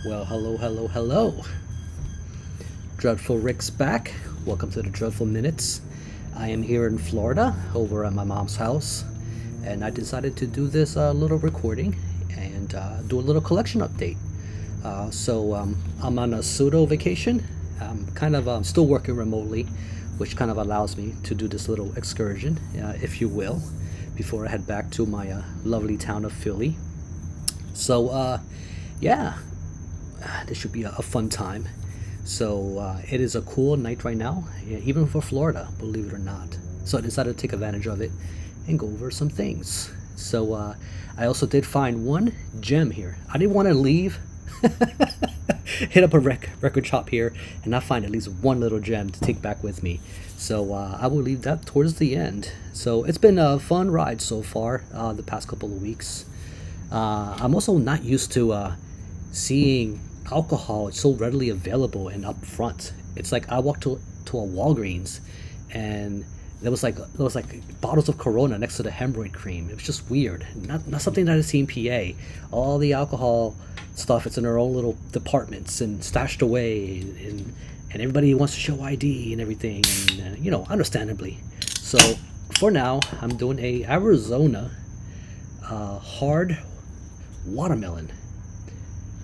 Well, hello, hello, hello. Dreadful Rick's back. Welcome to the Dreadful Minutes. I am here in Florida, over at my mom's house, and I decided to do this little recording and do a little collection update. I'm on a pseudo vacation. I'm kind of still working remotely, which kind of allows me to do this little excursion, if you will, before I head back to my lovely town of Philly. So, yeah, this should be a fun time. So it is a cool night right now, even for Florida, believe it or not. So I decided to take advantage of it and go over some things. So I also did find one gem here. I didn't want to leave, hit up a record shop here, and not find at least one little gem to take back with me. So I will leave that towards the end. So it's been a fun ride so far, the past couple of weeks. I'm also not used to seeing alcohol so readily available and up front. It's like I walked to a Walgreens and there was like bottles of Corona next to the hemorrhoid cream. It was just weird. Not something that I see in PA. All the alcohol stuff, it's in their own little departments and stashed away, and everybody wants to show ID and everything, and you know, understandably. So for now, I'm doing a Arizona hard watermelon.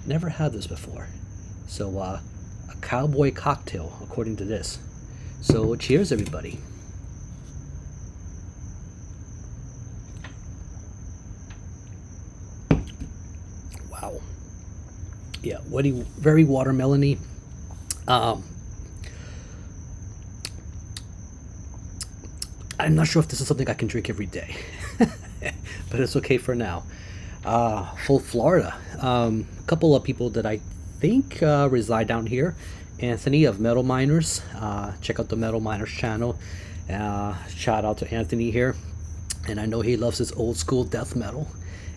Never had this before. So a cowboy cocktail, according to this. So cheers, everybody. Wow. Yeah, very watermelony. I'm not sure if this is something I can drink every day, but it's okay for now. Full Florida. A couple of people that I think reside down here. Anthony of Metal Miners. Check out the Metal Miners channel. Shout out to Anthony here. And I know he loves his old school death metal.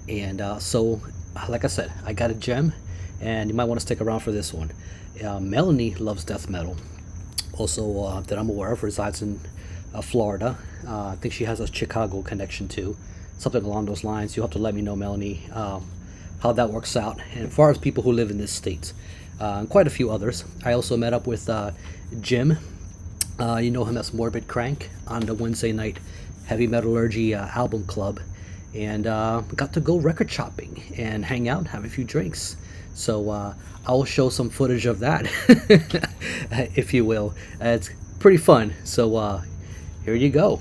And so, like I said, I got a gem, and you might want to stick around for this one. Melanie loves death metal. Also, that I'm aware of, resides in Florida. I think she has a Chicago connection too. Something along those lines. You'll have to let me know, Melanie, how that works out. And as far as people who live in this state, and quite a few others. I also met up with Jim. You know him as Morbid Crank on the Wednesday night Heavy Metallurgy album club, and got to go record shopping and hang out, have a few drinks. So I'll show some footage of that, if you will. It's pretty fun. So here you go.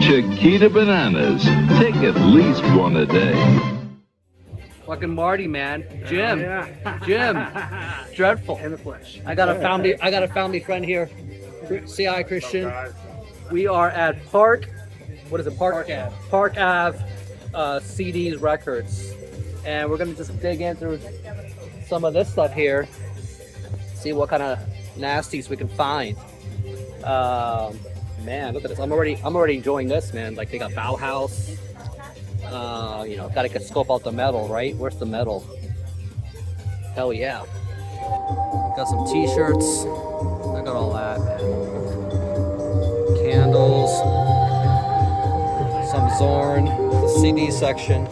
Chiquita bananas. Take at least one a day. Fucking Marty, man. Jim. Jim. Dreadful. In the flesh. I got a family friend here. Say hi, Christian. We are at Park Ave CDs Records. And we're gonna just dig in through some of this stuff here. See what kind of nasties we can find. Man, look at this. I'm already enjoying this, man. Like, they got Bauhaus. You know, gotta scope out the metal, right? Where's the metal? Hell yeah. Got some t-shirts. I got all that, man. Candles. Some Zorn. The CD section.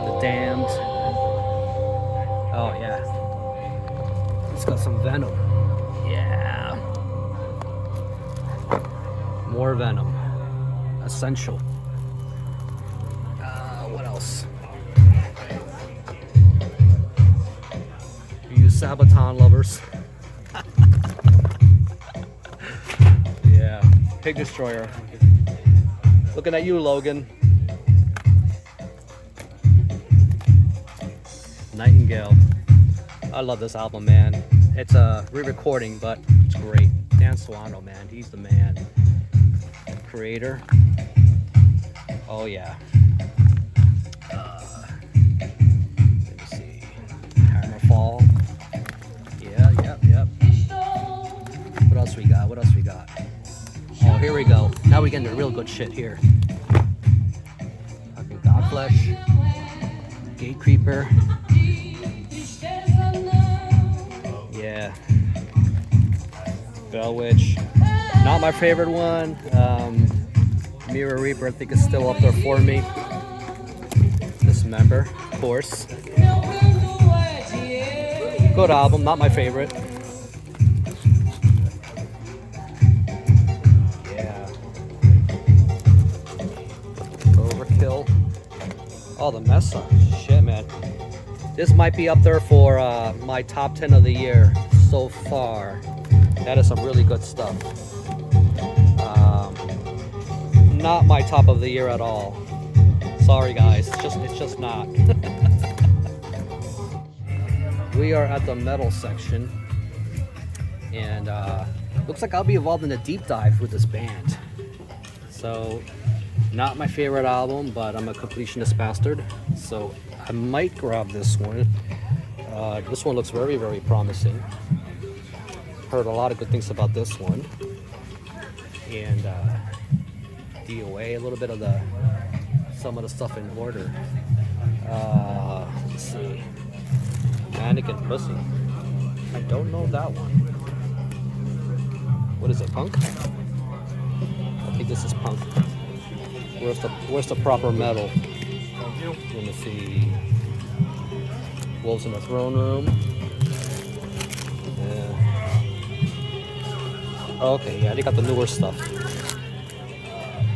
The Damned. Oh yeah. It's got some Venom. Yeah. More Venom. Essential. What else? You Sabaton lovers. Yeah. Pig Destroyer. Looking at you, Logan. Nightingale. I love this album, man. It's a re-recording, but it's great. Dan Suano, man, he's the man. Creator. Oh yeah. Let me see. Hammerfall. Yep. What else we got? Oh, here we go. Now we get into real good shit here. Fucking Godflesh. Gate Creeper. Yeah. Bell Witch. Not my favorite one. Mirror Reaper, I think, is still up there for me. Dismember, of course. Good album, not my favorite. Yeah. Overkill. Oh, the mess up. Shit, man. This might be up there for my top 10 of the year so far. That is some really good stuff. Not my top of the year at all. Sorry guys, it's just not. We are at the metal section, and looks like I'll be involved in a deep dive with this band. So, not my favorite album, but I'm a completionist bastard, so I might grab this one. This one looks very, very promising. Heard a lot of good things about this one, and DOA, a little bit of some of the stuff in order. Let's see. Mannequin Pussy. I don't know that one. What is it, punk? I think this is punk. Where's the proper metal? Let me see. Wolves in the Throne Room. Yeah. Okay, yeah, they got the newer stuff.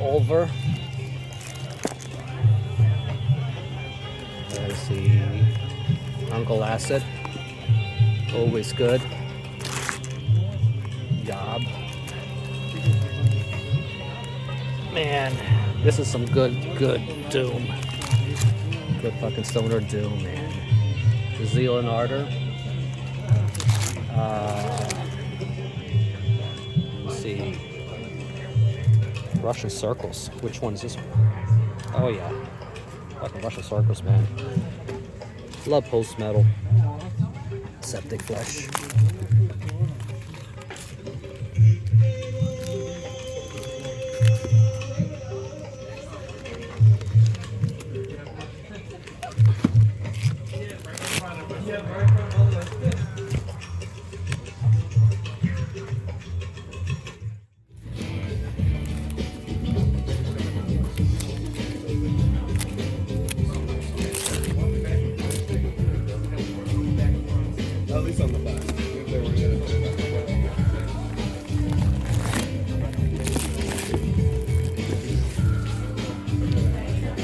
Over. Let's see. Uncle Acid. Always good. Job. Man, this is some good doom. Good fucking stoner doom, man. Zeal and Ardor. Let's see. Russian Circles. Which one is this one? Oh yeah. Fucking Russian Circles, man. Love post metal. Septic Flesh.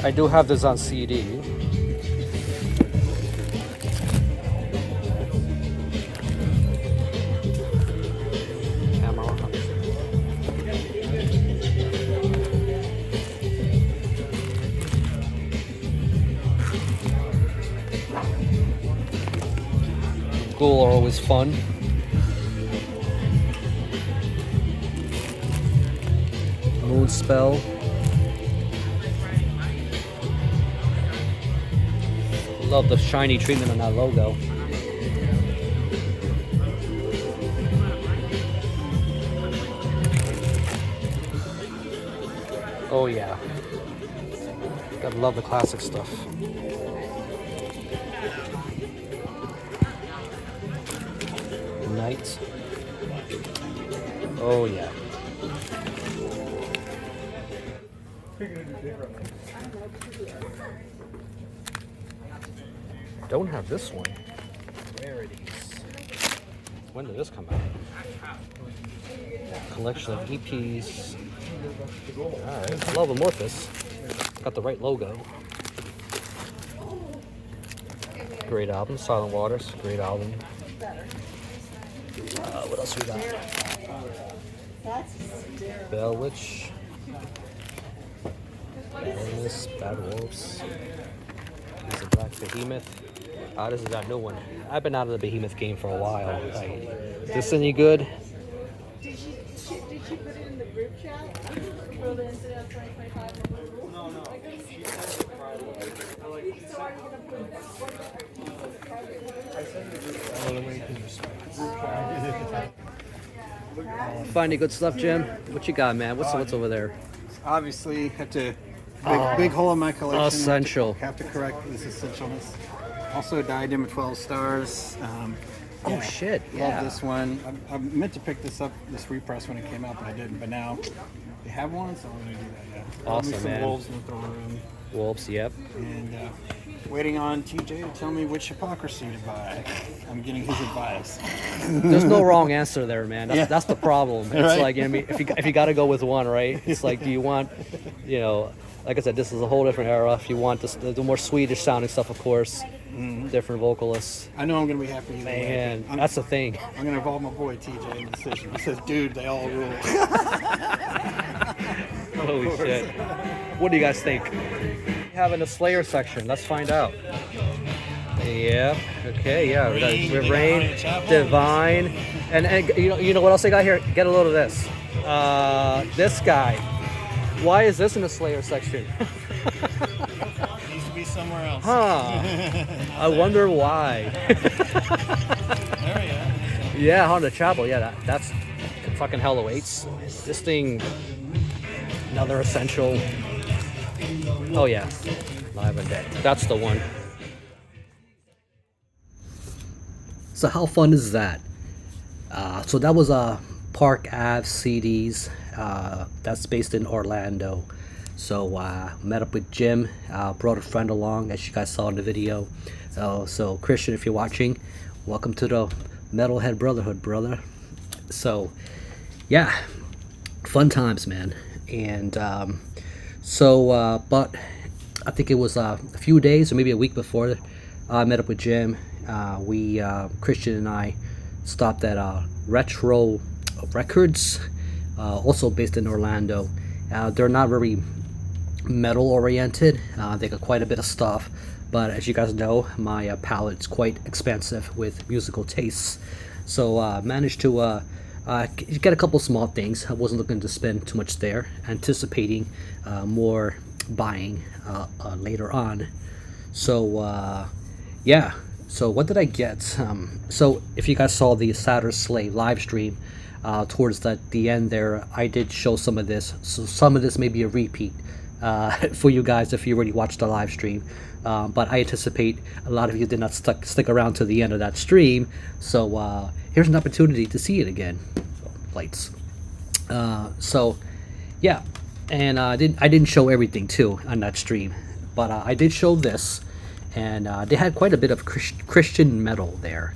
I do have this on CD. Camel Mirage. Ghoul are always fun. Moon Spell. Love the shiny treatment on that logo. Oh yeah. Gotta love the classic stuff. Night. Oh yeah. Don't have this one. Rarities. When did this come out? Collection of EPs. Alright, I love Amorphous. Got the right logo. Great album. Silent Waters, great album. What else we got? Bell Witch. Bonus, Bad Wolves. There's a Black Behemoth. This is that new one. I've been out of the Behemoth game for a while. Is this any good? Did she put it in the group chat for the incident of 2025? No. I couldn't see that. So are you gonna put that? Find any good stuff, Jim? What you got, man? What's over there? Obviously, have to big hole in my collection. Essential. Have to correct this essentialness. Also, a diadem of 12 stars. Oh Yeah. shit! Love Yeah. this one. I meant to pick this up, this repress when it came out, but I didn't. But now they have one, so I'm gonna do that. Yeah. Awesome, some man. wolves in the throne room, Wolves. Yep. and waiting on TJ to tell me which hypocrisy to buy. I'm getting his advice. There's no wrong answer there, man. That's the problem. It's Right. like, I mean, if you got to go with one, right? It's like, do you want, you know, like I said, this is a whole different era. If you want the more Swedish sounding stuff, of course, different vocalists. I know I'm gonna be happy either way. Man, I'm, that's the thing. I'm gonna involve my boy TJ in the decision. He says, "Dude, they all rule." Holy shit. What do you guys think? Having a Slayer section. Let's find out. Yeah. Okay. Yeah. We got Rain, Divine, and you know what else I got here? Get a load of this. This guy. Why is this in the Slayer section? Needs to be somewhere else. Huh. I wonder why. There we go. Yeah, Honda Chapel. Yeah, that's fucking hell awaits. This thing, another essential. Oh yeah, Live and Dead. That's the one. So how fun is that? So that was Park Ave CDs. That's based in Orlando. So met up with Jim, brought a friend along, as you guys saw in the video. So Christian, if you're watching, welcome to the Metalhead Brotherhood, brother. So yeah, fun times, man. And but I think it was a few days or maybe a week before I met up with Jim. Christian and I stopped at Retro Records, also based in Orlando. They're not very metal oriented. They got quite a bit of stuff, but as you guys know, my palate's quite expansive with musical tastes. So managed to get a couple small things. I wasn't looking to spend too much there, anticipating more buying later on. So yeah. So what did I get? So if you guys saw the Saturn Slay live stream, towards the end there, I did show some of this. So some of this may be a repeat for you guys if you already watched the live stream. But I anticipate a lot of you did not stick around to the end of that stream. So here's an opportunity to see it again. Lights. So yeah, and I didn't show everything too on that stream, but I did show this. And they had quite a bit of Christian metal there.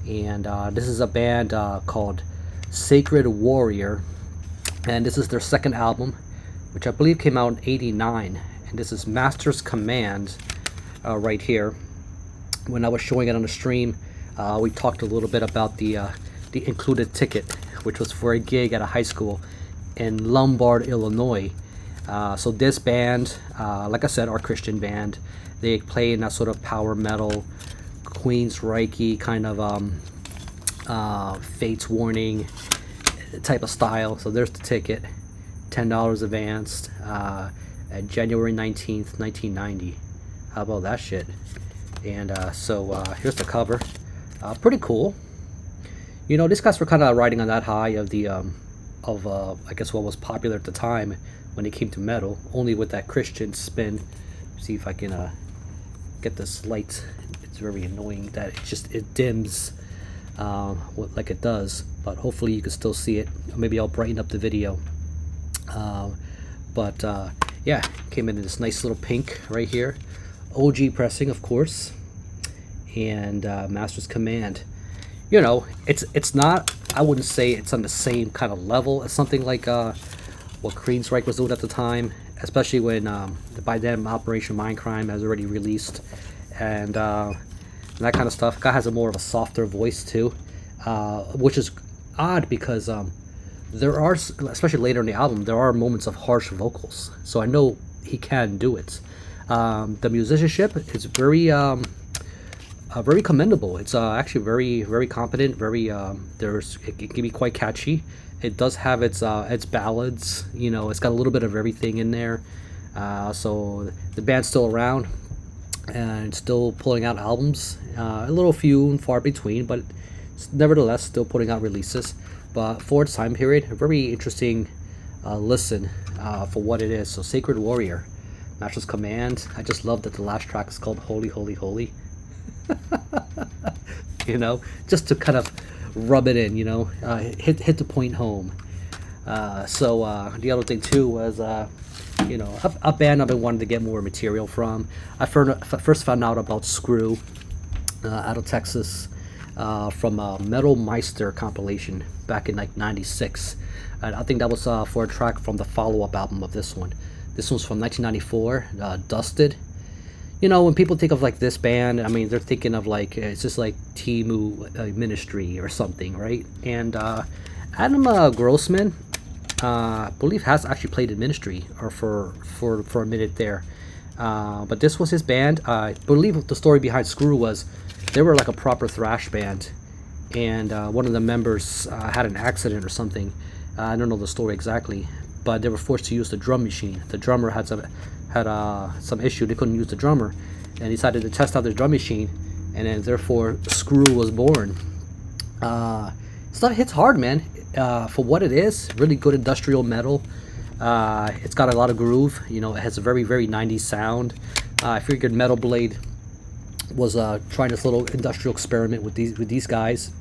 And this is a band called Sacred Warrior. And this is their second album, which I believe came out in '89. And this is Master's Command right here. When I was showing it on the stream, we talked a little bit about the included ticket, which was for a gig at a high school in Lombard, Illinois. So this band, like I said, our Christian band, they play in that sort of power metal, Queensryche kind of Fates Warning type of style. So there's the ticket, $10 advanced, at January 19th, 1990. How about that shit? And here's the cover. Pretty cool. You know, these guys were kind of riding on that high of the I guess what was popular at the time when it came to metal, only with that Christian spin. See if I can get this light. It's very annoying that it dims like it does, but hopefully you can still see it. Maybe I'll brighten up the video. Yeah, came in this nice little pink right here. OG pressing, of course, and Master's Command. You know, it's not, I wouldn't say it's on the same kind of level as something like what Queensryche was doing at the time, especially when by then Operation Mindcrime has already released, and that kind of stuff. Guy has a more of a softer voice too, which is odd because there are, especially later in the album, there are moments of harsh vocals. So I know he can do it. The musicianship is very commendable. It's actually very, very competent. Very it can be quite catchy. It does have its ballads. You know, it's got a little bit of everything in there. So the band's still around and still pulling out albums. A little few and far between, but nevertheless still putting out releases. But for its time period, a very interesting listen for what it is. So Sacred Warrior, Master's Command. I just love that the last track is called Holy, Holy, Holy. you know, just to kind of rub it in, you know, hit the point home. The other thing too was, you know, a band I've been wanting to get more material from. I first found out about Skrew out of Texas from a Metal Meister compilation back in like '96. And I think that was for a track from the follow-up album of this one. This one's from 1994, Dusted. You know, when people think of like this band, I mean, they're thinking of like, it's just like Timu Ministry or something, right? And Adam Grossman, I believe, has actually played in Ministry or for a minute there. But this was his band. I believe the story behind Skrew was they were like a proper thrash band, and one of the members had an accident or something. I don't know the story exactly, but they were forced to use the drum machine. The drummer had some issue; they couldn't use the drummer, and decided to test out the drum machine, and then therefore Skrew was born. Stuff hits hard, man. For what it is, really good industrial metal. It's got a lot of groove. You know, it has a very 90s sound. I figured Metal Blade was trying this little industrial experiment with these guys.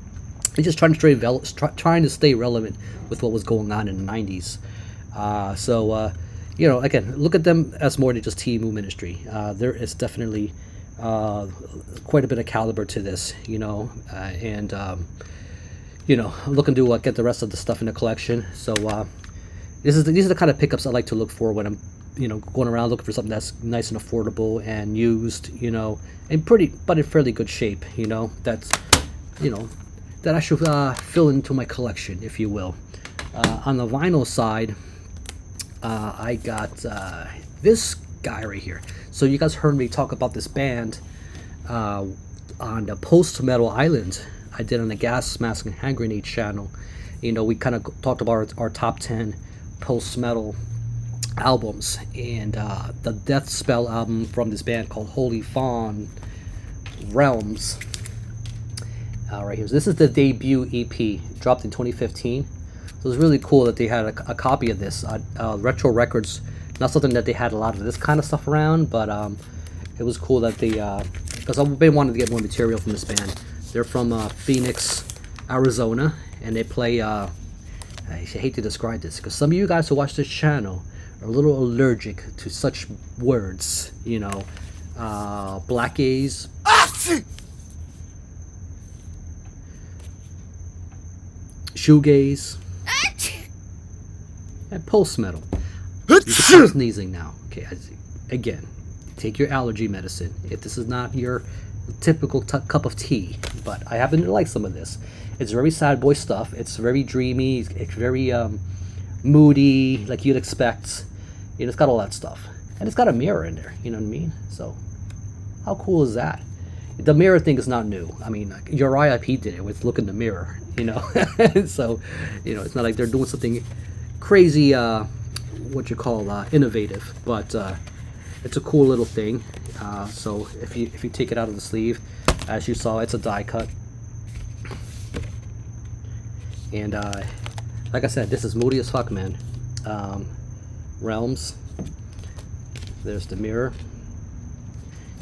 And just trying to stay relevant with what was going on in the 90s. You know, again, look at them as more than just Timu Ministry. There is definitely quite a bit of caliber to this, you know, you know, I'm looking to get the rest of the stuff in the collection. So these are the kind of pickups I like to look for when I'm, you know, going around looking for something that's nice and affordable and used, you know, but in fairly good shape, you know, that's, you know, that I should fill into my collection, if you will. On the vinyl side, I got this guy right here. So you guys heard me talk about this band on the Post Metal Island I did on the Gas Mask and Hand Grenade channel. You know, we kind of talked about our top 10 post metal albums, and the Death Spell album from this band called Holy Fawn Realms. Right here. So this is the debut EP, dropped in 2015. So it's really cool that they had a copy of this. Retro Records, not something that they had a lot of this kind of stuff around, but it was cool that they, because I've been wanting to get more material from this band. They're from Phoenix, Arizona, and they play, I hate to describe this, because some of you guys who watch this channel are a little allergic to such words, you know, black gaze, shoegaze, and post metal. You can stop sneezing now. Okay, again, take your allergy medicine if this is not your typical cup of tea. But I happen to like some of this. It's very sad boy stuff. It's very dreamy. It's very moody, like you'd expect. You know, it's got all that stuff, and it's got a mirror in there. You know what I mean? So, how cool is that? The mirror thing is not new. I mean, Uriah P did it with Look in the Mirror, you know. So, you know, it's not like they're doing something crazy, innovative, but it's a cool little thing. So if you take it out of the sleeve, as you saw, it's a die cut. And like I said, this is moody as fuck, man. Realms. There's the mirror.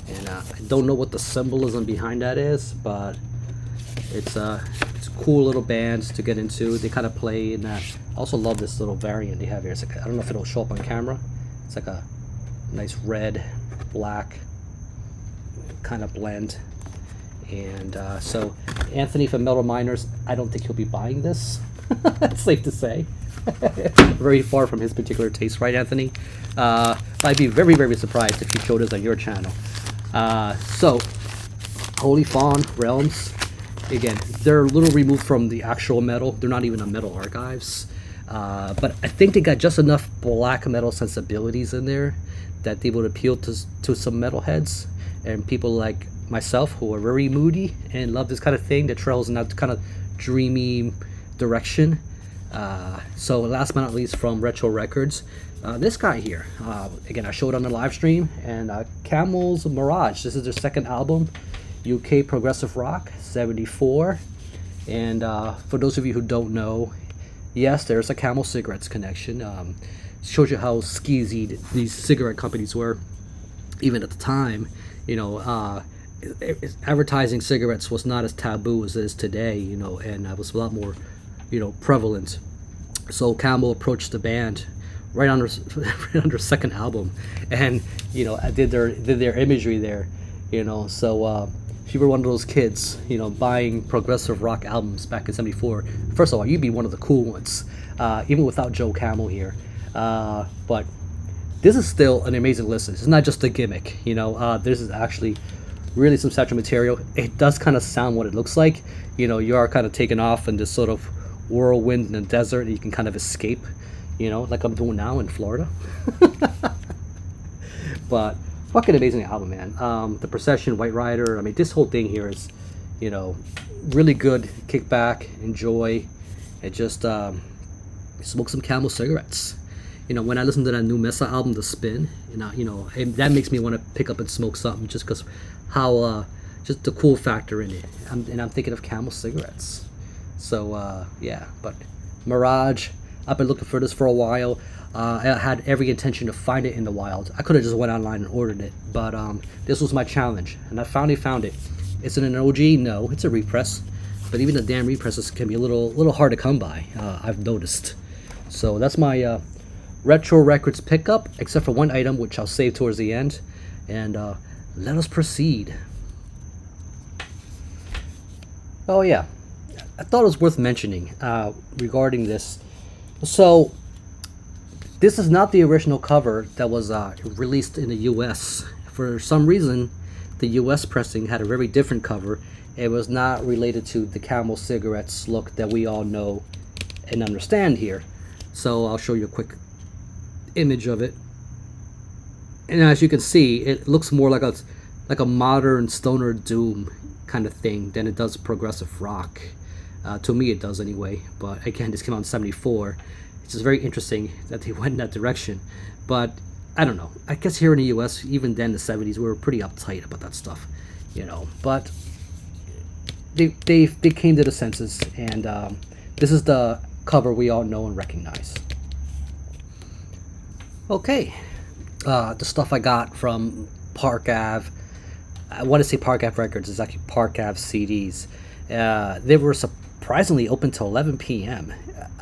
And I don't know what the symbolism behind that is, but it's a cool little band to get into. They kind of play in that. I also love this little variant they have here. It's like, I don't know if it'll show up on camera. It's like a nice red, black kind of blend. And so Anthony from Metal Miners, I don't think he'll be buying this. That's safe to say. Very far from his particular taste, right, Anthony? I'd be very, very surprised if you showed us on your channel. So, Holy Fawn Realms, again, they're a little removed from the actual metal. They're not even on Metal Archives. But I think they got just enough black metal sensibilities in there that they would appeal to some metalheads and people like myself who are very moody and love this kind of thing that trails in that kind of dreamy direction. So last but not least, from Retro Records, this guy here, again, I showed on the live stream, and Camel Mirage. This is their second album, UK progressive rock, 74. And for those of you who don't know, yes, there's a Camel Cigarettes connection. Shows you how skeezy these cigarette companies were, even at the time. You know, advertising cigarettes was not as taboo as it is today, you know, and was a lot more, you know, prevalent. So Camel approached the band right on their right on their second album, and you know, did their imagery there, you know. So if you were one of those kids, you know, buying progressive rock albums back in '74, first of all, you'd be one of the cool ones, even without Joe Camel here. But this is still an amazing listen. It's not just a gimmick, you know. This is actually really substantial material. It does kind of sound what it looks like. You know, you are kind of taken off in this sort of whirlwind in the desert, and you can kind of escape, you know, like I'm doing now in Florida. But fucking amazing album, man. The Procession, White Rider, I mean, this whole thing here is, you know, really good. Kick back, enjoy, and just smoke some Camel cigarettes. You know, when I listen to that new Mesa album, The Spin, you know, that makes me want to pick up and smoke something, just because how just the cool factor in it. And I'm thinking of Camel cigarettes. So yeah, but Mirage, I've been looking for this for a while. I had every intention to find it in the wild. I could have just went online and ordered it, but this was my challenge, and I finally found it. Is it an OG? No, it's a repress, but even the damn represses can be a little hard to come by. I've noticed. So that's my Retro Records pickup, except for one item which I'll save towards the end. And let us proceed. Oh yeah, I thought it was worth mentioning regarding this. So this is not the original cover that was released in the US. For some reason, the US pressing had a very different cover. It was not related to the Camel cigarettes look that we all know and understand here. So I'll show you a quick image of it. And as you can see, it looks more like a modern stoner doom kind of thing than it does progressive rock. To me it does anyway, but again, this came out in '74. It's just very interesting that they went in that direction. But I don't know, I guess here in the US, even then, the '70s, we were pretty uptight about that stuff, you know. But they came to the senses, and this is the cover we all know and recognize. Okay, the stuff I got from Park Ave. I want to say Park Ave Records. It's actually Park Ave CDs. They were surprisingly open till 11 p.m.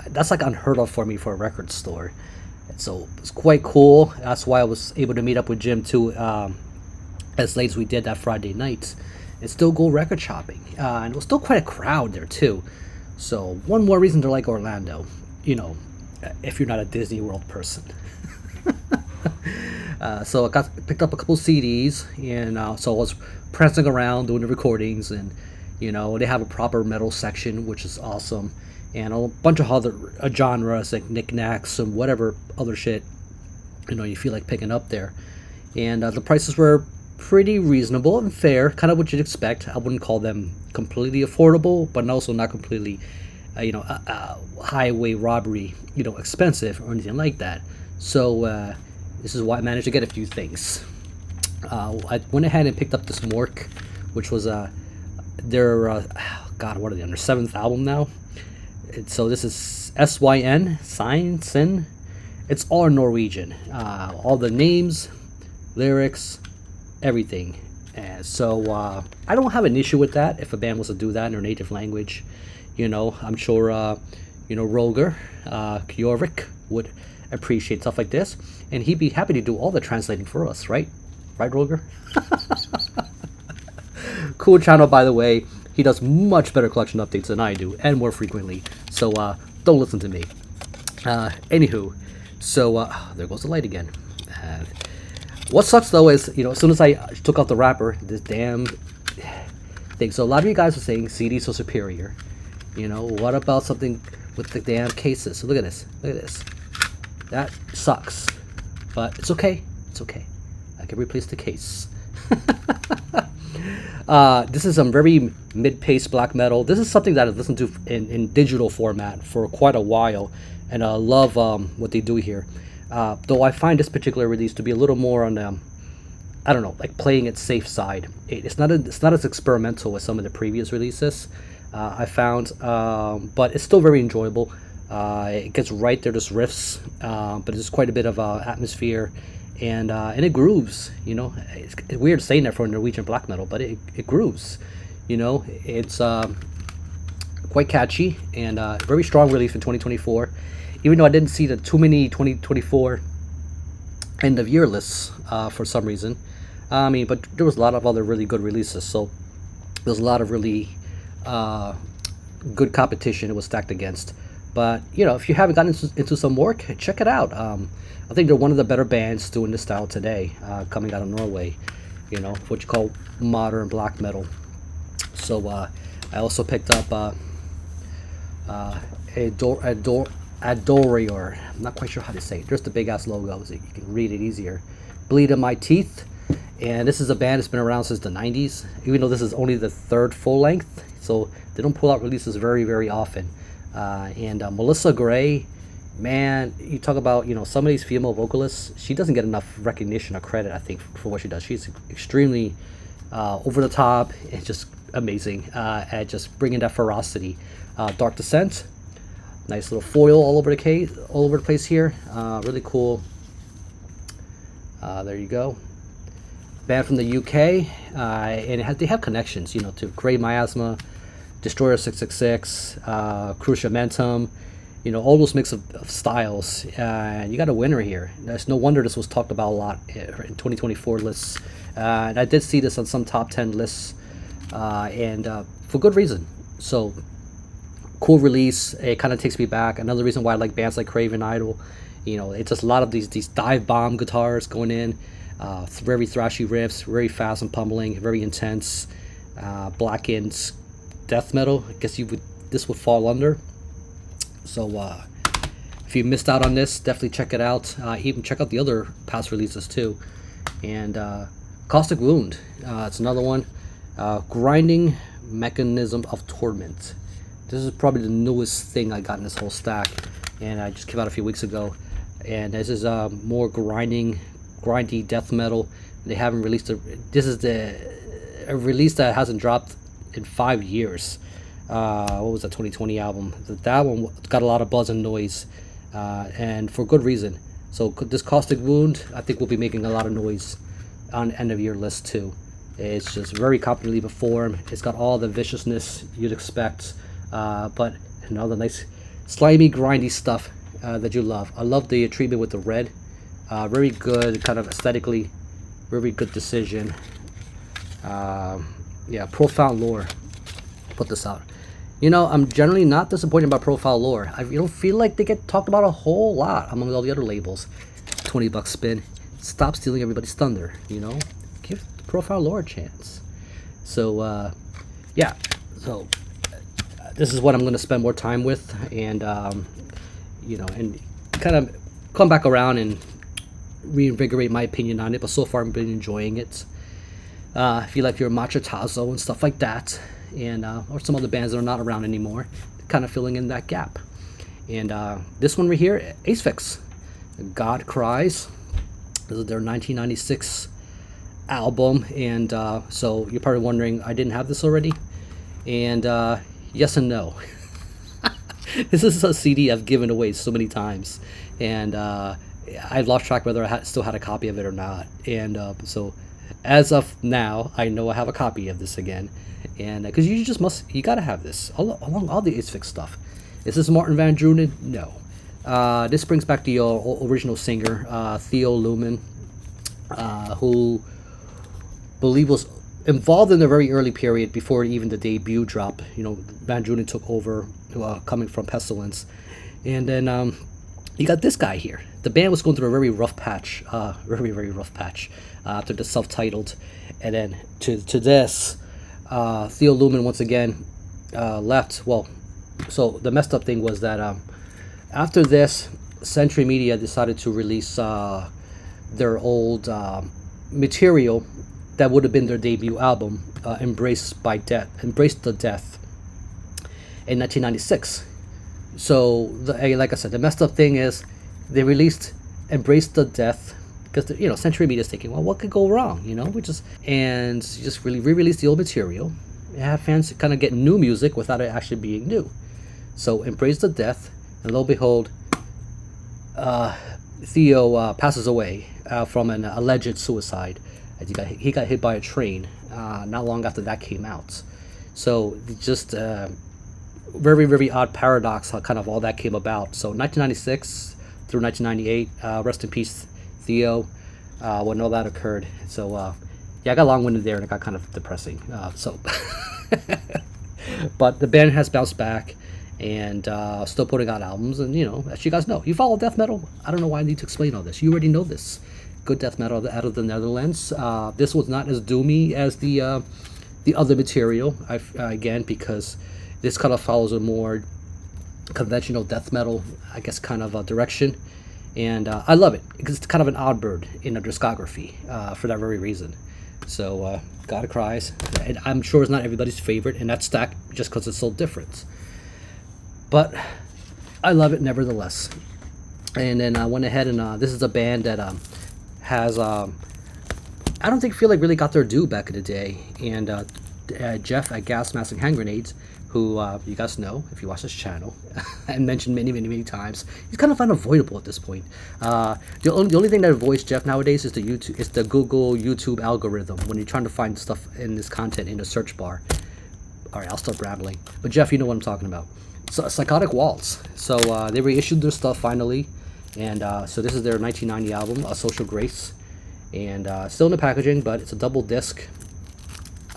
That's like unheard of for me for a record store. So it's quite cool. That's why I was able to meet up with Jim too, as late as we did that Friday night, and still go record shopping. And it was still quite a crowd there too. So one more reason to like Orlando, you know, if you're not a Disney World person. So I picked up a couple CDs, and so I was prancing around doing the recordings, and you know, they have a proper metal section, which is awesome, and a bunch of other genres like knickknacks and whatever other shit, you know, you feel like picking up there. And the prices were pretty reasonable and fair, kind of what you'd expect. I wouldn't call them completely affordable, but also not completely, you know, highway robbery, you know, expensive or anything like that. So this is why I managed to get a few things. I went ahead and picked up this Mork, which was their God, what are they on their 7th album now? So this is SYN, Sin. It's all Norwegian. All the names, lyrics, everyththing. And so I don't have an issue with that if a band was to do that in their native language. You know, I'm sure you know, Roger Kjorvik would appreciate stuff like this, and he'd be happy to do all the translating for us, right? Right, Roger? Cool channel, by the way. He does much better collection updates than I do, and more frequently. So don't listen to me. Anywho, so there goes the light again. What sucks though is, you know, as soon as I took out the wrapper, this damn thing. So a lot of you guys are saying CDs are superior. You know, what about something with the damn cases? So look at this. Look at this. That sucks, but it's okay. It's okay. I can replace the case. This is some very mid-paced black metal. This is something that I've listened to in digital format for quite a while, and I love what they do here. Though I find this particular release to be a little more on I don't know, like playing it safe side. It's not as experimental as some of the previous releases I found, but it's still very enjoyable. It gets right there, just riffs, but there's quite a bit of atmosphere, and it grooves. You know, it's weird saying that for Norwegian black metal, but it grooves. You know, it's quite catchy and very strong release in 2024. Even though I didn't see too many 2024 end of year lists for some reason. I mean, but there was a lot of other really good releases, so there's a lot of really good competition it was stacked against. But you know, if you haven't gotten into some work, check it out. I think they're one of the better bands doing this style today, coming out of Norway. You know, what you call modern black metal. So I also picked up Adorior. I'm not quite sure how to say it. There's the big ass logos. You can read it easier. Bleed in My Teeth. And this is a band that's been around since the 90s, even though this is only the third full length, so they don't pull out releases very, very often. And Melissa Gray, man, you talk about, you know, some of these female vocalists, she doesn't get enough recognition or credit, I think, for what she does. She's extremely over the top and just amazing at just bringing that ferocity. Dark Descent, nice little foil all over the place here. Really cool. There you go. Band from the UK, and they have connections, you know, to Grey Miasma, Destroyer 666, Cruciamentum, you know, all those mix of styles. And you got a winner here. There's no wonder this was talked about a lot in 2024 lists. And I did see this on some top 10 lists, and for good reason. So cool release. It kind of takes me back. Another reason why I like bands like Craven Idol. You know, it's just a lot of these dive bomb guitars going in. Very thrashy riffs, very fast and pummeling, very intense, blackened death metal. I guess this would fall under. So if you missed out on this, definitely check it out. Even check out the other past releases too. And Caustic Wound, it's another one. Grinding Mechanism of Torment. This is probably the newest thing I got in this whole stack, and I just came out a few weeks ago. And this is more grindy death metal. They haven't released this is a release that hasn't dropped in 5 years. What was that 2020 album? That one got a lot of buzz and noise, and for good reason. So this Caustic Wound, I think, will be making a lot of noise on end of year list too. It's just very competently performed. It's got all the viciousness you'd expect, but another nice slimy grindy stuff that you love. I love the treatment with the red. Very good, kind of aesthetically, very good decision. Yeah, Profound Lore put this out. You know, I'm generally not disappointed about Profound Lore. I don't feel like they get talked about a whole lot among all the other labels. $20 spin. Stop stealing everybody's thunder, you know? Give Profound Lore a chance. So, yeah. So, this is what I'm going to spend more time with. And, you know, and kind of come back around and reinvigorate my opinion on it. But so far, I've been enjoying it. If you like your Machetazo and stuff like that, and or some other bands that are not around anymore, kind of filling in that gap. And this one right here, Acefix, God Cries. This is their 1996 album, and so you're probably wondering, I didn't have this already, and yes and no. This is a CD I've given away so many times, and I've lost track whether I still had a copy of it or not. And so as of now, I know I have a copy of this again, and because you gotta have this along all the Acefix stuff. Is this Martin Van Drunen? No. This brings back the original singer, Theo Lumen, who I believe was involved in the very early period before even the debut drop. You know, Van Drunen took over, coming from Pestilence, and then you got this guy here. The band was going through a very rough patch, very rough patch after the self-titled, and then to this, Theo Lumen once again left. Well, so the messed up thing was that after this, Century Media decided to release their old material that would have been their debut album, Embrace the Death, in 1996. So, like I said, the messed up thing is they released Embrace the Death because, you know, Century Media is thinking, well, what could go wrong? You know, just really re-release the old material and have fans kind of get new music without it actually being new. So, Embrace the Death, and lo and behold, Theo passes away from an alleged suicide. As he got hit by a train not long after that came out. So just very, very odd paradox how kind of all that came about. So 1996 through 1998, rest in peace, Theo, when all that occurred. So yeah, I got long-winded there and it got kind of depressing. But the band has bounced back and still putting out albums. And, you know, as you guys know, you follow death metal. I don't know why I need to explain all this. You already know this. Good death metal out of the Netherlands. This was not as doomy as the other material, again, because this kind of follows a more conventional death metal, I guess, kind of direction. And I love it because it's kind of an odd bird in a discography for that very reason. So God of Cries, and I'm sure it's not everybody's favorite, and that's that just because it's so different. But I love it nevertheless. And then I went ahead and this is a band that has I don't feel like really got their due back in the day. And Jeff at Gas Masks and Hand Grenades, who you guys know if you watch this channel and mentioned many times, he's kind of unavoidable at this point. The only thing that avoids Jeff nowadays is the Google YouTube algorithm when you're trying to find stuff in this content in the search bar. All right, I'll stop rambling. But Jeff, you know what I'm talking about. So Psychotic Walts. So they reissued their stuff finally, and so this is their 1990 album, A Social Grace, and still in the packaging, but it's a double disc.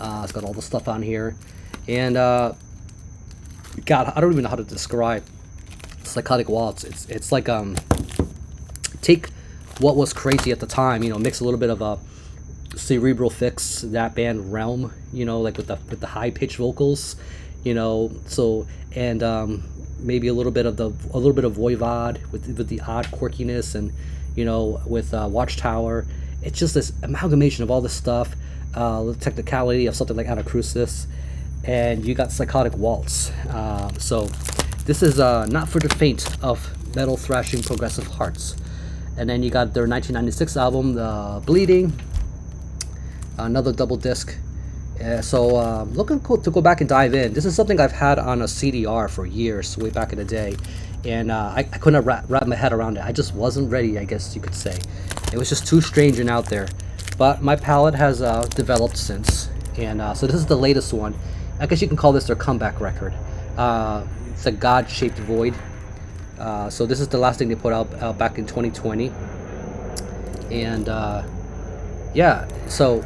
It's got all the stuff on here, and God, I don't even know how to describe Psychotic Waltz. It's like take what was crazy at the time, you know, mix a little bit of a cerebral fix, that band Realm, you know, like with the high pitched vocals, you know, so, and maybe a little bit of Voivod with the odd quirkiness, and, you know, with Watchtower. It's just this amalgamation of all this stuff, the technicality of something like Anacrusis, and you got Psychotic Waltz. So this is not for the faint of metal thrashing progressive hearts. And then you got their 1996 album, Bleeding, another double disc. So looking cool to go back and dive in. This is something I've had on a CDR for years, way back in the day, and I couldn't wrap my head around it. I just wasn't ready, I guess you could say. It was just too strange and out there. But my palate has developed since, and so this is the latest one. I guess you can call this their comeback record. It's a God-shaped void. So this is the last thing they put out back in 2020, and yeah, so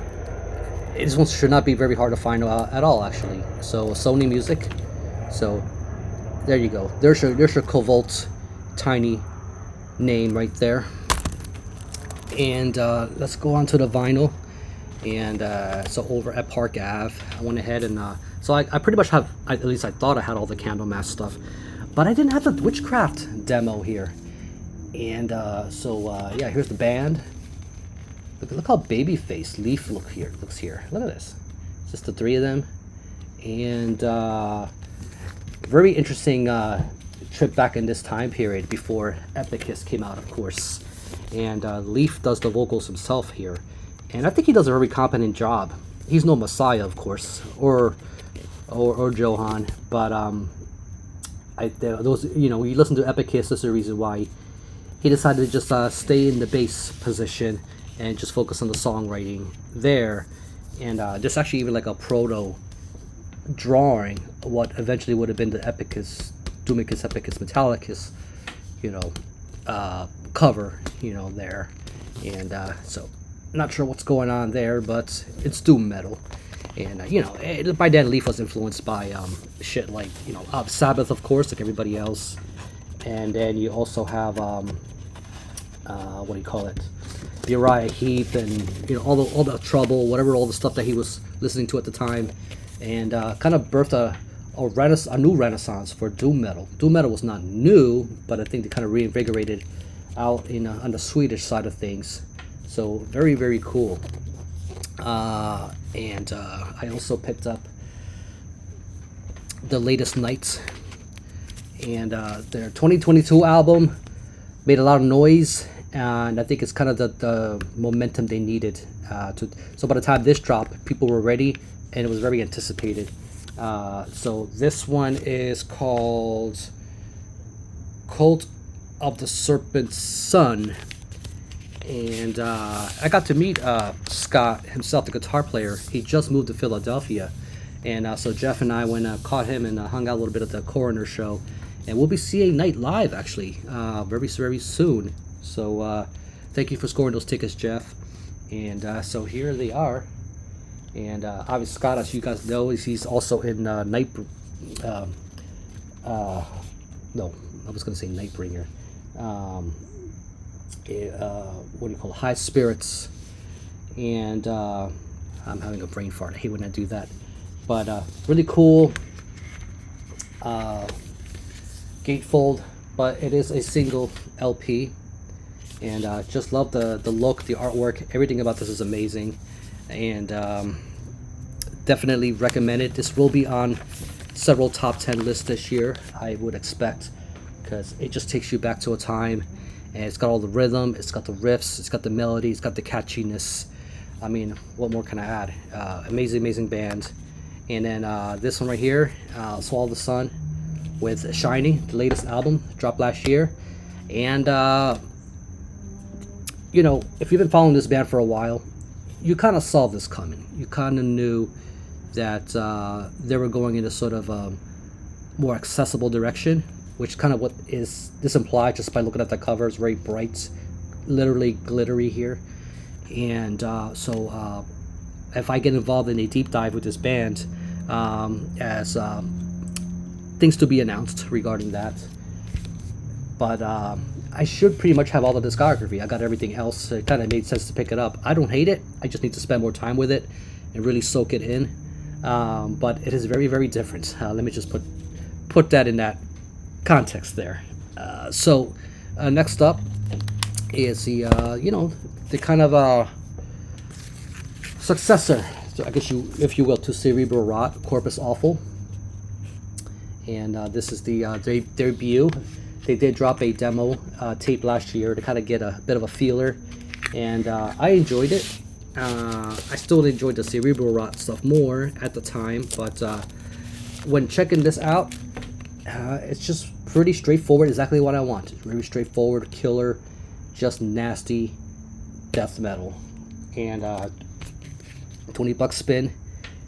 this one should not be very hard to find at all, actually. So Sony Music. So there you go. There's your Covalt tiny name right there. And let's go on to the vinyl. And so over at Park Ave, I went ahead and so I pretty much have, at least I thought I had all the Candlemass stuff, but I didn't have the Witchcraft demo here. And so yeah, here's the band. Look how babyface Leaf looks here. Look at this. It's just the three of them, and very interesting trip back in this time period before Epicus came out, of course. And Leaf does the vocals himself here, and I think he does a very competent job. He's no Messiah, of course, or Johan, but those, you know, you listen to Epicus, that's the reason why he decided to just stay in the bass position and just focus on the songwriting there. And there's actually even like a proto drawing of what eventually would have been the Epicus, Doomicus Epicus Metallicus, you know, cover, you know, there. And so not sure what's going on there, but it's doom metal. And you know, by then Leaf was influenced by shit like, you know, Sabbath, of course, like everybody else. And then you also have what do you call it, Uriah Heep, and, you know, all the Trouble, whatever, all the stuff that he was listening to at the time, and kind of birthed a new renaissance for doom metal. Doom metal was not new, but I think they kind of reinvigorated out in on the Swedish side of things. So very, very cool. And I also picked up the latest Nights, and their 2022 album made a lot of noise, and I think it's kind of the momentum they needed so by the time this dropped, people were ready, and it was very anticipated. So this one is called Cult of the Serpent's Son. And I got to meet Scott himself, the guitar player. He just moved to Philadelphia. And so Jeff and I went caught him and hung out a little bit at the Coroner show. And we'll be seeing Night live, actually, very, very soon. So thank you for scoring those tickets, Jeff. And so here they are. And obviously Scott, as you guys know, he's also in no, I was going to say Nightbringer. What do you call it? High Spirits. And I'm having a brain fart. I hate when I do that. But really cool gatefold, but it is a single LP. And just love the look, the artwork, everything about this is amazing. And definitely recommend it. This will be on several top 10 lists this year, I would expect, because it just takes you back to a time, and it's got all the rhythm, it's got the riffs, it's got the melody, it's got the catchiness. I mean, what more can I add? Amazing band. And then this one right here, Swall the Sun with Shiny, the latest album, dropped last year. And you know, if you've been following this band for a while, you kind of saw this coming. You kind of knew that they were going in a sort of more accessible direction, which kind of what is this implied just by looking at the cover. It's very bright, literally glittery here. And so if I get involved in a deep dive with this band, as things to be announced regarding that, but I should pretty much have all the discography. I got everything else. It kind of made sense to pick it up. I don't hate it. I just need to spend more time with it and really soak it in. But it is very different. Let me just put that in that context there. So next up is the you know, the kind of successor, I guess if you will, to Cerebral Rot, Corpus Awful. And this is the debut. They did drop a demo tape last year to kind of get a bit of a feeler, and I enjoyed it. I still enjoyed the Cerebral Rot stuff more at the time, but when checking this out, it's just pretty straightforward, exactly what I want. It's very straightforward, killer, just nasty death metal. And $20 spin,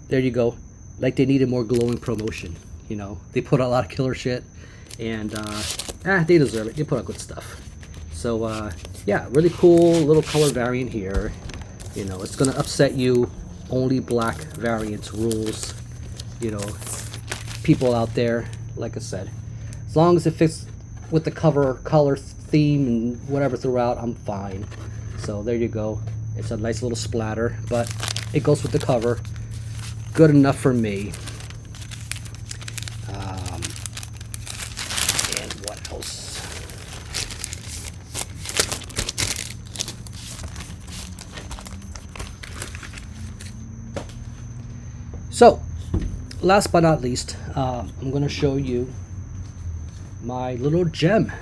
there you go. Like they needed more glowing promotion, you know. They put out a lot of killer shit, and they deserve it. They put out good stuff. So yeah, really cool little color variant here. You know, it's gonna upset you. Only black variants rules. You know, people out there, like I said, as long as it fits with the cover color theme and whatever throughout, I'm fine. So there you go. It's a nice little splatter, but it goes with the cover. Good enough for me. And what else? So, last but not least, I'm going to show you my little gem.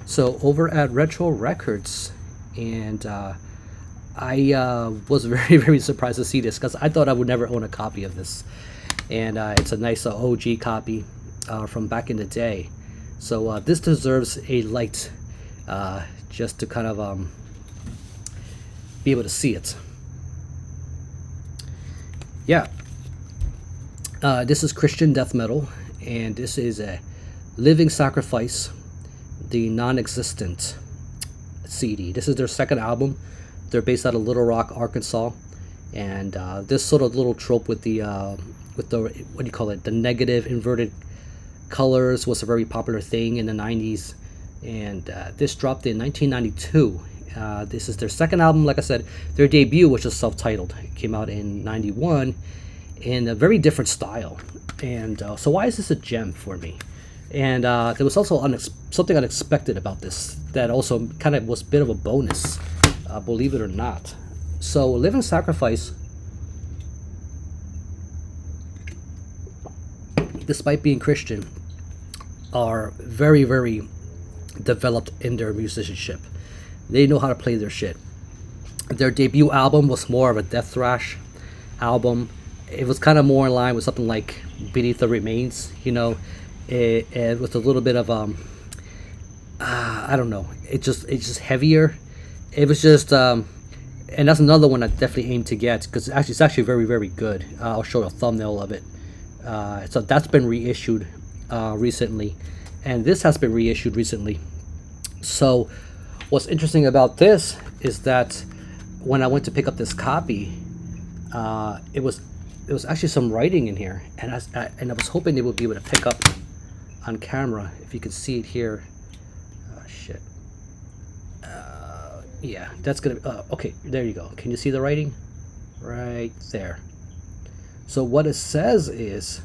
So, over at Retro Records, and I was very surprised to see this because I thought I would never own a copy of this. And it's a nice OG copy from back in the day. So this deserves a light just to kind of be able to see it. Yeah. This is Christian death metal, and this is a Living Sacrifice, the Non-Existent CD. This is their second album. They're based out of Little Rock, Arkansas, and this sort of little trope with the what do you call it? The negative inverted colors was a very popular thing in the 90s, and this dropped in 1992. This is their second album. Like I said, their debut, which is self-titled, came out in 91 in a very different style. And so why is this a gem for me? And there was also something unexpected about this that also kind of was a bit of a bonus, believe it or not. So Living Sacrifice, despite being Christian, are very developed in their musicianship. They know how to play their shit. Their debut album was more of a death thrash album. It was kind of more in line with something like Beneath the Remains, you know, with a little bit of I don't know. It's just heavier. It was just and that's another one I definitely aim to get because it's actually very, very good. I'll show you a thumbnail of it. So that's been reissued recently, and this has been reissued recently. So what's interesting about this is that when I went to pick up this copy, it was actually some writing in here, and I was hoping they would be able to pick up on camera if you could see it here. Shit. Yeah, that's gonna. Okay, there you go. Can you see the writing? Right there. So what it says is,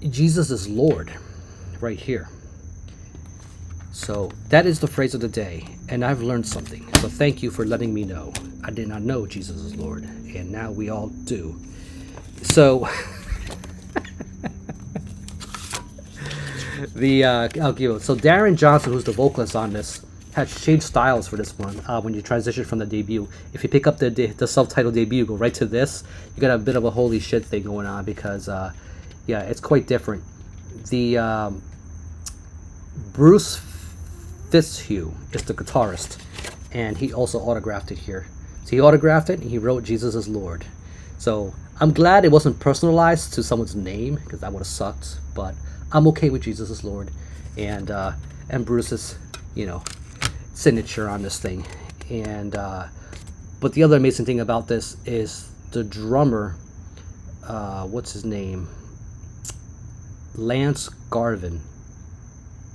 Jesus is Lord, right here. So that is the phrase of the day, and I've learned something. So thank you for letting me know. I did not know Jesus is Lord, and now we all do. So I'll give it. So Darren Johnson, who's the vocalist on this, has changed styles for this one. When you transition from the debut, if you pick up the self-titled debut, go right to this, you got a bit of a holy shit thing going on because yeah, it's quite different. The Bruce Fitzhugh is the guitarist, and he also autographed it here. So he autographed it and he wrote Jesus is Lord. So I'm glad it wasn't personalized to someone's name because that would have sucked, but I'm okay with Jesus is Lord and Bruce's, you know, signature on this thing. And but the other amazing thing about this is the drummer, what's his name? Lance Garvin.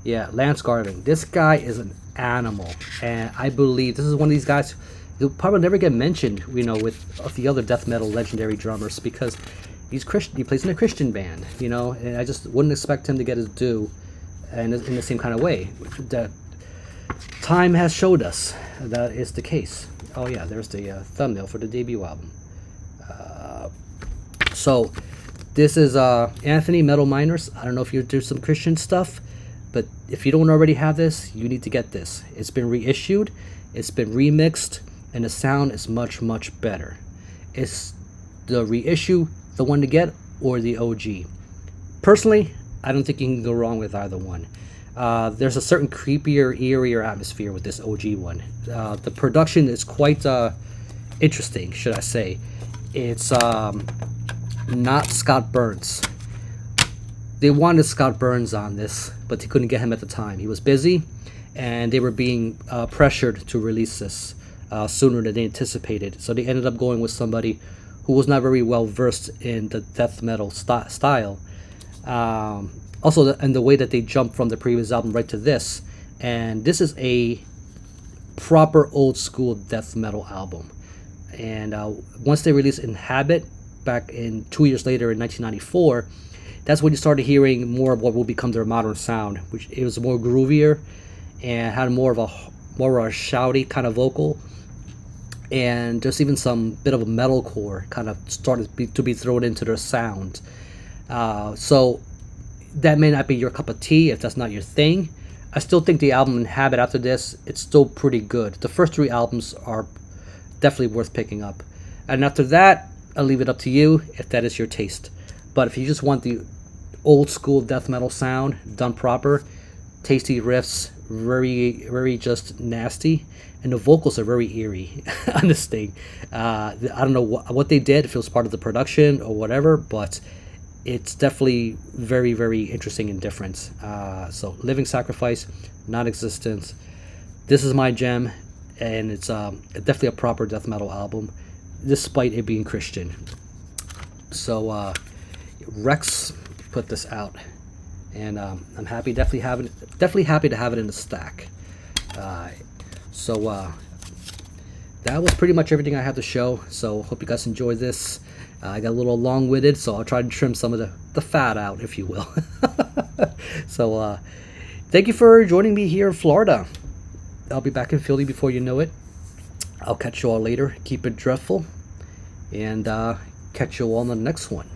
Yeah, Lance Garvin. This guy is an animal, and I believe this is one of these guys who'll probably never get mentioned, you know, with the other death metal legendary drummers because he's Christian. He plays in a Christian band, you know, and I just wouldn't expect him to get his due, and in the same kind of way that time has showed us that is the case. Oh yeah, there's the thumbnail for the debut album. So this is Anthony Metal Miners. I don't know if you do some Christian stuff, but if you don't already have this, you need to get this. It's been reissued, it's been remixed, and the sound is much, much better. It's the reissue, the one to get, or the OG. Personally, I don't think you can go wrong with either one. There's a certain creepier, eerier atmosphere with this OG one. The production is quite interesting, should I say. It's not Scott Burns. They wanted Scott Burns on this, but they couldn't get him at the time. He was busy, and they were being pressured to release this sooner than they anticipated. So they ended up going with somebody who was not very well versed in the death metal style. Also, and the way that they jumped from the previous album right to this, and this is a proper old school death metal album. And once they released Inhabit back in 2 years later in 1994, that's when you started hearing more of what will become their modern sound, which it was more groovier and had more of a shouty kind of vocal, and just even some bit of a metalcore kind of started to be thrown into their sound. So that may not be your cup of tea if that's not your thing. I still think the album Inhabit after this, it's still pretty good. The first three albums are definitely worth picking up, and after that, I'll leave it up to you if that is your taste. But if you just want the old school death metal sound done proper, tasty riffs, very, very just nasty, and the vocals are very eerie on this thing. I don't know what they did, if it was part of the production or whatever, but it's definitely very, very interesting and different. So Living Sacrifice, Non-Existence. This is my gem, and it's definitely a proper death metal album, despite it being Christian. So Rex put this out, and I'm happy, definitely happy to have it in the stack. So that was pretty much everything I had to show. So hope you guys enjoyed this. I got a little long-winded, so I'll try to trim some of the fat out, if you will. So thank you for joining me here in Florida. I'll be back in Philly before you know it. I'll catch you all later. Keep it dreadful, and catch you all on the next one.